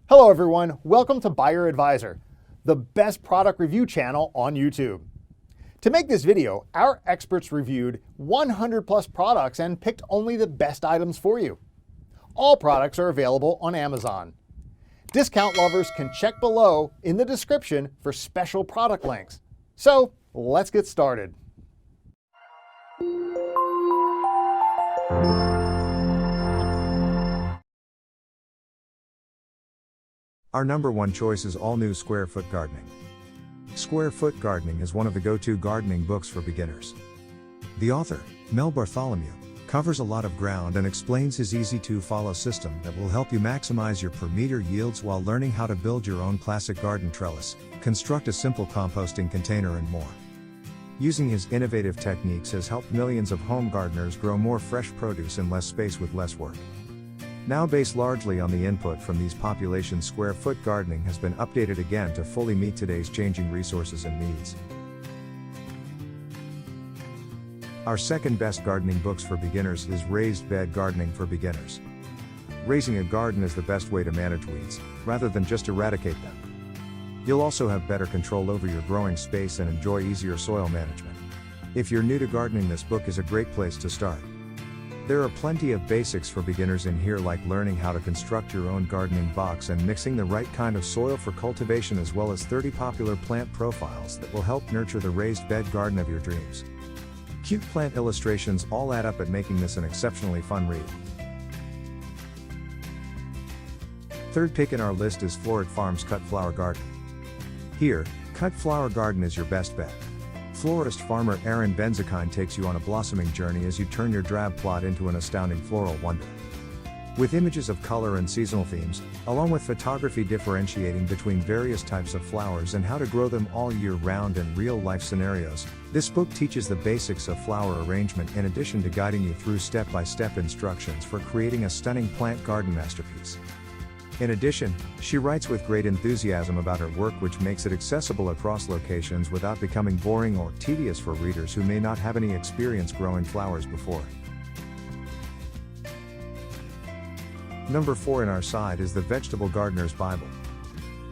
Hello everyone, welcome to Buyer Advisor, the best product review channel on YouTube. To make this video, our experts reviewed 100 plus products and picked only the best items for you. All products are available on Amazon. Discount lovers can check below in the description for special product links. So let's get started. Our number one choice is all-new Square Foot Gardening. Square Foot Gardening is one of the go-to gardening books for beginners. The author, Mel Bartholomew, covers a lot of ground and explains his easy-to-follow system that will help you maximize your per-meter yields while learning how to build your own classic garden trellis, construct a simple composting container and more. Using his innovative techniques has helped millions of home gardeners grow more fresh produce in less space with less work. Now based largely on the input from these populations, Square Foot Gardening has been updated again to fully meet today's changing resources and needs. Our second best gardening books for beginners is Raised Bed Gardening for Beginners. Raising a garden is the best way to manage weeds, rather than just eradicate them. You'll also have better control over your growing space and enjoy easier soil management. If you're new to gardening, this book is a great place to start. There are plenty of basics for beginners in here, like learning how to construct your own gardening box and mixing the right kind of soil for cultivation, as well as 30 popular plant profiles that will help nurture the raised bed garden of your dreams. Cute plant illustrations all add up at making this an exceptionally fun read. Third pick in our list is Florid Farm's Cut Flower Garden. Here, Cut Flower Garden is your best bet. Florist farmer Aaron Benzakein takes you on a blossoming journey as you turn your drab plot into an astounding floral wonder. With images of color and seasonal themes, along with photography differentiating between various types of flowers and how to grow them all year round in real-life scenarios, this book teaches the basics of flower arrangement in addition to guiding you through step-by-step instructions for creating a stunning plant garden masterpiece. In addition, she writes with great enthusiasm about her work, which makes it accessible across locations without becoming boring or tedious for readers who may not have any experience growing flowers before. Number 4 in our side is The Vegetable Gardener's Bible.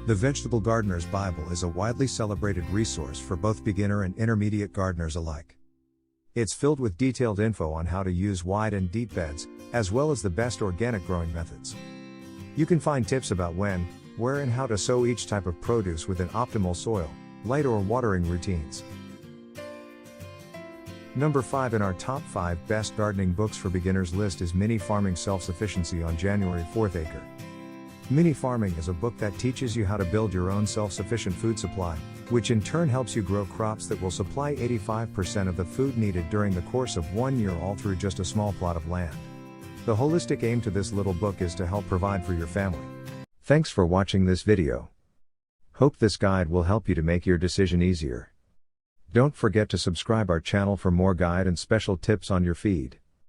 The Vegetable Gardener's Bible is a widely celebrated resource for both beginner and intermediate gardeners alike. It's filled with detailed info on how to use wide and deep beds, as well as the best organic growing methods. You can find tips about when, where and how to sow each type of produce within optimal soil, light or watering routines. Number 5 in our top 5 best gardening books for beginners list is Mini Farming Self-Sufficiency on January 4th Acre. Mini Farming is a book that teaches you how to build your own self-sufficient food supply, which in turn helps you grow crops that will supply 85% of the food needed during the course of 1 year, all through just a small plot of land. The holistic aim to this little book is to help provide for your family. Thanks for watching this video. Hope this guide will help you to make your decision easier. Don't forget to subscribe our channel for more guide and special tips on your feed.